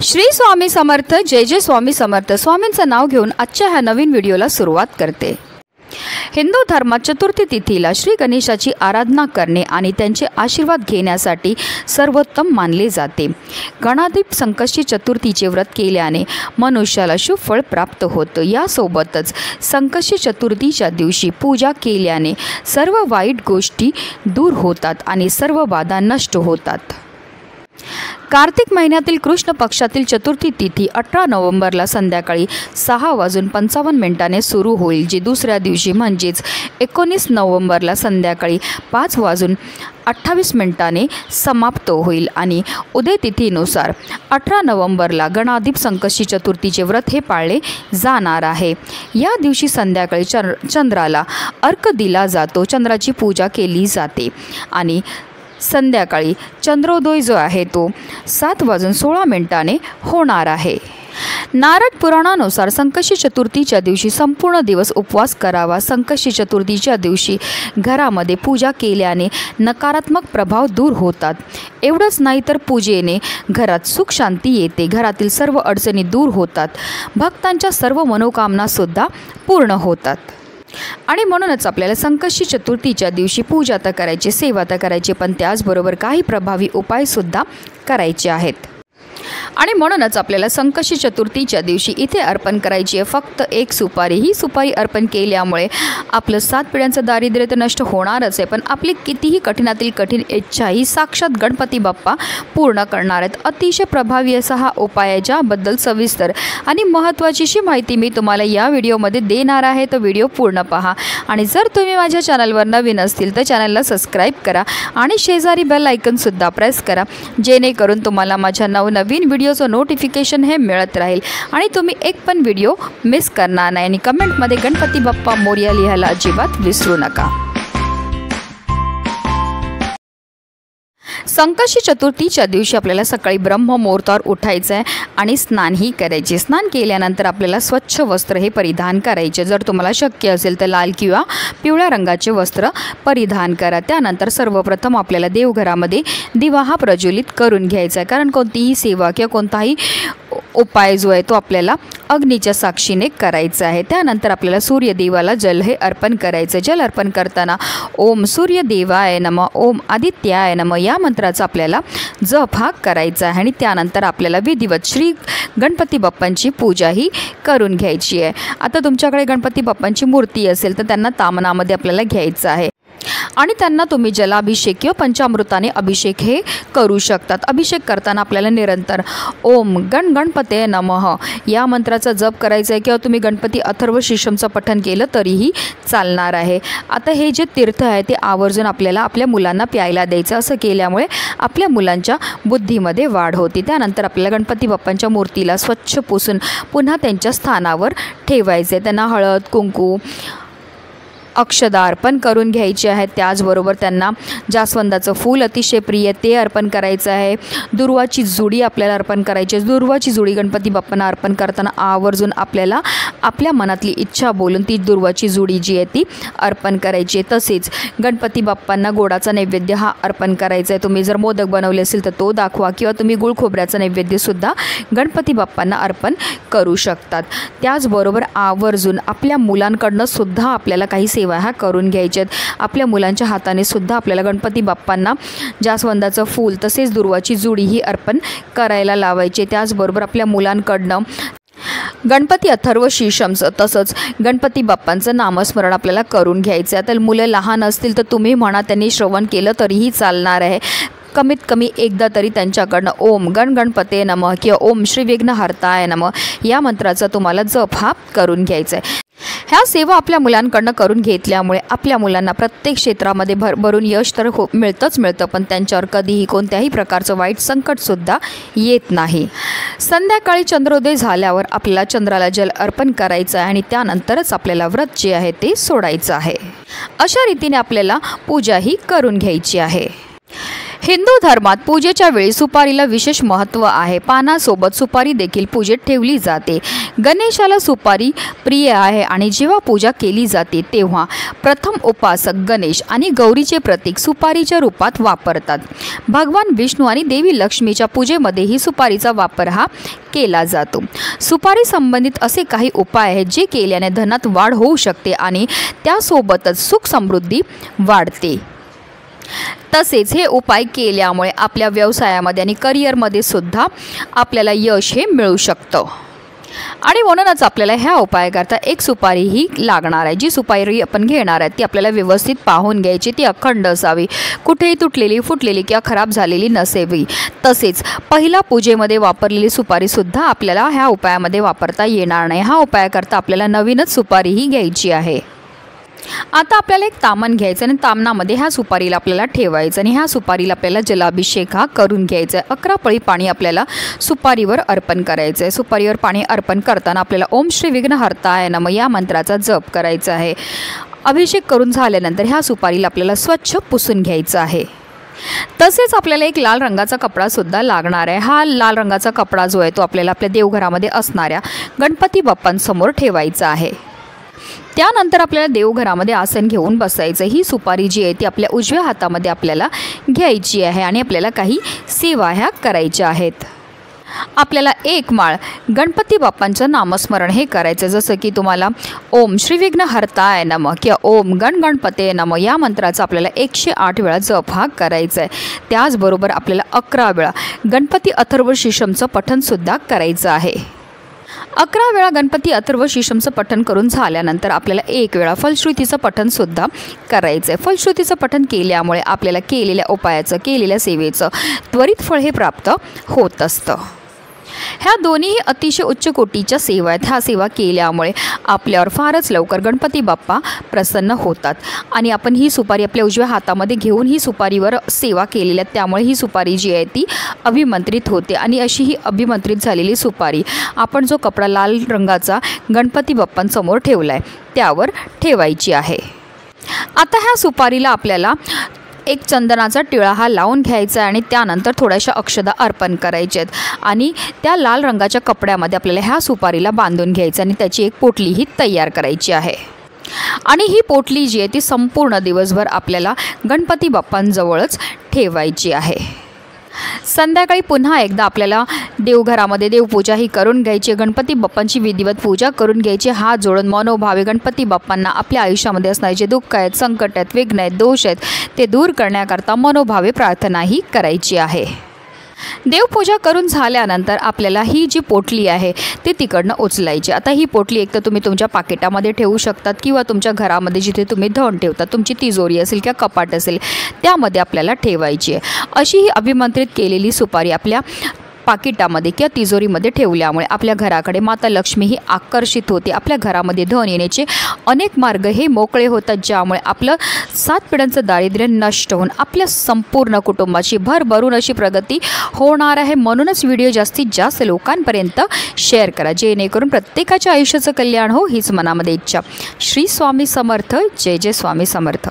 श्री स्वामी समर्थ। जय जय स्वामी समर्थ। स्वामींचं नाव घेऊन आजच्या ह्या नवीन व्हिडिओला सुरुवात करते। हिंदू धर्मात चतुर्थी तिथीला श्री गणेशाची आराधना करणे आणि त्यांचे आशीर्वाद घेण्यासाठी सर्वोत्तम मानले जाते। गणाधिप संकष्टी चतुर्थीचे व्रत केल्याने मनुष्याला शुभ फळ प्राप्त होतं। यासोबतच संकष्टी चतुर्थीच्या दिवशी पूजा केल्याने सर्व वाईट गोष्टी दूर होतात आणि सर्व बाधा नष्ट होतात। कार्तिक महिन्यातील कृष्ण पक्षातील चतुर्थी तिथी 18 नोव्हेंबरला संध्याकाळी 6:55 सुरू होईल, जी दुसऱ्या दिवशी म्हणजेच 19 नोव्हेंबरला संध्याकाळी 5:28 समाप्त होईल आणि उदय तिथीनुसार 18 नोव्हेंबरला गणाधिप संकष्टी चतुर्थीचे व्रत हे पाळले जाणार आहे। या दिवशी संध्याकाळी चंद्राला अर्घ्य दिला जातो, चंद्राची पूजा केली जाते आणि संध्याकाळी चंद्रोदय जो आहे तो 7:16 होणार आहे। नारद पुराणानुसार संकष्टी चतुर्थीच्या दिवशी संपूर्ण दिवस उपवास करावा। संकष्टी चतुर्थीच्या दिवशी घरामध्ये पूजा केल्याने नकारात्मक प्रभाव दूर होतात। एवढंच नाही तर पूजेने घरात सुख शांती येते, घरातील सर्व अडचणी दूर होतात, भक्तांच्या सर्व मनोकामनासुद्धा पूर्ण होतात। आणि म्हणूनच आपल्याला संकष्टी चतुर्थीच्या दिवशी पूजा तर करायची, सेवा तर करायची, पण त्याचबरोबर काही प्रभावी उपायसुद्धा करायचे आहेत। आणि म्हणूनच आपल्याला संकष्टी चतुर्थीच्या दिवशी इथे अर्पण करायची आहे फक्त एक सुपारी। ही सुपारी अर्पण केल्यामुळे आपलं 7 पिढ्यांचं दारिद्र्य तर नष्ट होणारच आहे, पण आपली कितीही कठीणातील कठीण इच्छा ही साक्षात गणपती बाप्पा पूर्ण करणार आहेत। अतिशय प्रभावी असा हा उपाय आहे, ज्याबद्दल सविस्तर आणि महत्त्वाची माहिती मी तुम्हाला या व्हिडिओमध्ये देणार आहे, तर व्हिडिओ पूर्ण पहा। आणि जर तुम्ही माझ्या चॅनलवर नवीन असतील तर चॅनलला सबस्क्राईब करा आणि शेजारी बेल आयकॉनसुद्धा प्रेस करा, जेणेकरून तुम्हाला माझ्या नवनवीन व्हिडिओचं नोटिफिकेशन हे मिळत राहील आणि तुम्ही एक पण व्हिडिओ मिस करणार नाही। आणि कमेंटमध्ये गणपती बाप्पा मोरया लिहायला अजिबात विसरू नका। संकष्टी चतुर्थीच्या दिवशी आपल्याला सकाळी ब्रह्ममुहूर्तावर उठायचं आहे आणि स्नानही करायचे। स्नान केल्यानंतर आपल्याला स्वच्छ वस्त्र हे परिधान करायचे। जर तुम्हाला शक्य असेल तर लाल किंवा पिवळ्या रंगाचे वस्त्र परिधान करा। त्यानंतर सर्वप्रथम आपल्याला देवघरामध्ये दिवा हा प्रज्वलित करून घ्यायचा आहे, कारण कोणतीही सेवा किंवा कोणताही उपाय जो आहे तो आपल्याला अग्नीच्या साक्षीने करायचा आहे। त्यानंतर आपल्याला सूर्यदेवाला जल हे अर्पण करायचं। जल अर्पण करताना ओम सूर्यदेवाय नमः, ओम आदित्याय नमः या मंत्राचा आपल्याला जप हा करायचा आहे। आणि त्यानंतर आपल्याला विधिवत श्री गणपती बाप्पांची पूजा ही करून घ्यायची आहे। आता तुमच्याकडे गणपती बाप्पांची मूर्ती असेल तर त्यांना तामनामध्ये आपल्याला घ्यायचं आहे आणि त्यांना तुम्ही जलाभिषेक किंवा पंचामृताने अभिषेक हे करू शकतात। अभिषेक करताना आपल्याला निरंतर ओम गणपते नमः या मंत्राचा जप करायचा आहे, किंवा तुम्ही गणपती अथर्व शीर्षमचं पठण केलं तरीही चालणार आहे। आता हे जे तीर्थ आहे ते आवर्जून आपल्याला आपल्या मुलांना प्यायला द्यायचं। असं केल्यामुळे आपल्या मुलांच्या बुद्धीमध्ये वाढ होती। त्यानंतर आपल्याला गणपती बाप्पांच्या मूर्तीला स्वच्छ पुसून पुन्हा त्यांच्या स्थानावर ठेवायचे। त्यांना हळद कुंकू अक्षदा अर्पण करून घ्यायचे आहेत। त्याचबरोबर त्यांना जास्वंदाचं फूल अतिशय प्रिय ते अर्पण करायचं आहे। दुर्वाची जुडी आपल्याला अर्पण करायची आहे। दुर्वाची जुडी गणपती बाप्पांना अर्पण करताना आवर्जून आपल्याला आपल्या मनातली इच्छा बोलून ती दुर्वाची जुडी जी आहे ती अर्पण करायची आहे। तसेच गणपती बाप्पांना गोडाचा नैवेद्य हा अर्पण करायचा आहे। तुम्ही जर मोदक बनवले असेल तर तो दाखवा, किंवा तुम्ही गुळ खोबऱ्याचं नैवेद्यसुद्धा गणपती बाप्पांना अर्पण करू शकतात। त्याचबरोबर आवर्जून आपल्या मुलांकडनं सुद्धा आपल्याला काही सेवा ह्या करून घ्यायच्यात। आपल्या मुलांच्या हाताने सुद्धा आपल्याला गणपती बाप्पांना जास्वंदाचं फूल तसेच दुर्वाची जुडी ही अर्पण करायला लावायचे। त्याचबरोबर आपल्या मुलांकडनं गणपती अथर्व शीर्षमचं तसंच गणपती बाप्पांचं नामस्मरण आपल्याला करून घ्यायचं आहे। तर मुलं लहान असतील तर तुम्ही म्हणा, त्यांनी श्रवण केलं तरीही चालणार आहे। कमीत कमी एकदा तरी त्यांच्याकडनं ओम गणपते नमः किंवा ओम श्री विघ्नहर्ताय नमः या मंत्राचा तुम्हाला जप हा करून घ्यायचा आहे। ह्या सेवा आपल्या मुलांकडनं करून घेतल्यामुळे आपल्या मुलांना प्रत्येक क्षेत्रामध्ये भरभरून यश तर मिळतं, पण त्यांच्यावर कधीही कोणत्याही प्रकारचं वाईट संकटसुद्धा येत नाही। संध्याकाळी चंद्रोदय झाल्यावर आपल्याला चंद्राला जल अर्पण करायचं आहे आणि त्यानंतरच आपल्याला व्रत जे आहे ते सोडायचं आहे। अशा रीतीने आपल्याला पूजा ही करून घ्यायची आहे। हिंदू धर्मात पूजेच्या वेळी सुपारीला विशेष महत्त्व आहे। पानासोबत सुपारी देखील पूजेत ठेवली जाते। गणेशाला सुपारी प्रिय आहे आणि जेव्हा पूजा केली जाते तेव्हा प्रथम उपासक गणेश आणि गौरीचे प्रतीक सुपारीच्या रूपात वापरतात। भगवान विष्णू आणि देवी लक्ष्मीच्या पूजेमध्येही सुपारीचा वापर हा केला जातो। सुपारी संबंधित असे काही उपाय आहेत जे केल्याने धनात वाढ होऊ शकते आणि त्यासोबतच सुख समृद्धी वाढते। तसेच हे उपाय केल्यामुळे आपल्या व्यवसायामध्ये आणि करिअरमध्ये सुद्धा आपल्याला यश हे मिळू शकतं। आणि म्हणूनच आपल्याला ह्या उपायाकरता एक सुपारी ही लागणार आहे। जी सुपारी आपण घेणार आहे ती आपल्याला व्यवस्थित पाहून घ्यायची, ती अखंड असावी, कुठेही तुटलेली फुटलेली किंवा खराब झालेली नसावी। तसेच पहिला पूजेमध्ये वापरलेली सुपारीसुद्धा आपल्याला ह्या उपायामध्ये वापरता येणार नाही। हा उपायाकरता आपल्याला नवीनच सुपारी ही घ्यायची आहे। आता आपल्याला एक तामण घ्यायचं आणि तामणामध्ये ह्या सुपारीला आपल्याला ठेवायचं आणि ह्या सुपारीला आपल्याला जलाभिषेक हा करून घ्यायचा आहे। 11 पळी पाणी आपल्याला सुपारीवर अर्पण करायचं आहे। सुपारीवर पाणी अर्पण करताना आपल्याला ओम श्री विघ्नहर्ताय नमः या मंत्राचा जप करायचा आहे। अभिषेक करून झाल्यानंतर ह्या सुपारीला आपल्याला स्वच्छ पुसून घ्यायचं आहे। तसेच आपल्याला एक लाल रंगाचा कपडासुद्धा लागणार आहे। हा लाल रंगाचा कपडा जो आहे तो आपल्याला आपल्या देवघरामध्ये असणाऱ्या गणपती बाप्पांसमोर ठेवायचा आहे। त्यानंतर आपल्याला देवघरामध्ये आसन घेऊन बसायचं। ही सुपारी जी आहे ती आपल्या उजव्या हातामध्ये आपल्याला घ्यायची आहे आणि आपल्याला काही सेवा ह्या करायच्या आहेत। आपल्याला एक माळ गणपती बाप्पांचं नामस्मरण हे करायचं, जसं की तुम्हाला ओम श्री विघ्नहर्ताय नमः किंवा ओम गण गणपते नमः या मंत्राचा आपल्याला 108 वेळा जप हा करायचा आहे। त्याचबरोबर आपल्याला 11 वेळा गणपती अथर्व शीर्षमचं पठणसुद्धा करायचं आहे। 11 वेळा गणपती अथर्व शीर्षमचं पठण करून झाल्यानंतर आपल्याला 1 वेळा फलश्रुतीचं पठणसुद्धा करायचं आहे। फलश्रुतीचं पठण केल्यामुळे आपल्याला केलेल्या उपायाचं, केलेल्या सेवेचं त्वरित फळ हे प्राप्त होत असतं। ह्या दोन्ही अतिशय उच्च कोटीच्या सेवा आहेत। ह्या सेवा केल्यामुळे आपल्यावर फारच लवकर गणपती बाप्पा प्रसन्न होतात आणि आपण ही सुपारी आपल्या उजव्या हातामध्ये घेऊन ही सुपारीवर सेवा केलेल्या, त्यामुळे ही सुपारी जी आहे ती अभिमंत्रित होते आणि अशी ही अभिमंत्रित झालेली सुपारी आपण जो कपडा लाल रंगाचा गणपती बाप्पांसमोर ठेवला आहे त्यावर ठेवायची आहे। आता ह्या सुपारीला आपल्याला एक चंदनाचा टिळा हा लावून घ्यायचा आहे आणि त्यानंतर थोड्याशा अक्षदा अर्पण करायच्या आहेत आणि त्या लाल रंगाच्या कपड्यामध्ये आपल्याला ह्या सुपारीला बांधून घ्यायचं आणि त्याची एक पोटली ही तयार करायची आहे। आणि ही पोटली जी आहे ती संपूर्ण दिवसभर आपल्याला गणपती बाप्पांजवळच ठेवायची आहे। संध्याकाळी पुन्हा एकदा आपल्याला देवघरामध्ये देवपूजा ही करून घ्यायची, गणपती बाप्पांची विधिवत पूजा करून घ्यायची। हात जोडून मनोभावे गणपती बाप्पांना आपल्या आयुष्यामध्ये असणारे जे दुःख आहेत, संकट आहेत, विघ्न आहेत, दोष आहेत ते दूर करण्याकरता मनोभावे प्रार्थना ही करायची आहे। देवपूजा करून झाल्यानंतर आपल्याला ही जी पोटली आहे ती तिकडनं उचलायची। आता ही पोटली एक तर तुम्ही तुमच्या पाकिटामध्ये ठेवू शकतात किंवा तुमच्या घरामध्ये जिथे तुम्ही धन ठेवता, तुमची तिजोरी असेल किंवा कपाट असेल त्यामध्ये आपल्याला ठेवायची आहे। अशी ही अभिमंत्रित केलेली सुपारी आपल्या पाकिटामध्ये किंवा तिजोरीमध्ये ठेवल्यामुळे आपल्या घराकडे माता लक्ष्मी ही आकर्षित होते। आपल्या घरामध्ये धन येण्याचे अनेक मार्ग हे मोकळे होतात, ज्यामुळे आपलं 7 पिढ्यांचं दारिद्र्य नष्ट होऊन आपल्या संपूर्ण कुटुंबाची भरभरून अशी प्रगती होणार आहे। म्हणूनच व्हिडिओ जास्तीत जास्त लोकांपर्यंत शेअर करा, जेणेकरून प्रत्येकाच्या आयुष्याचं कल्याण हो हीच मनामध्ये इच्छा। श्री स्वामी समर्थ। जय जय स्वामी समर्थ।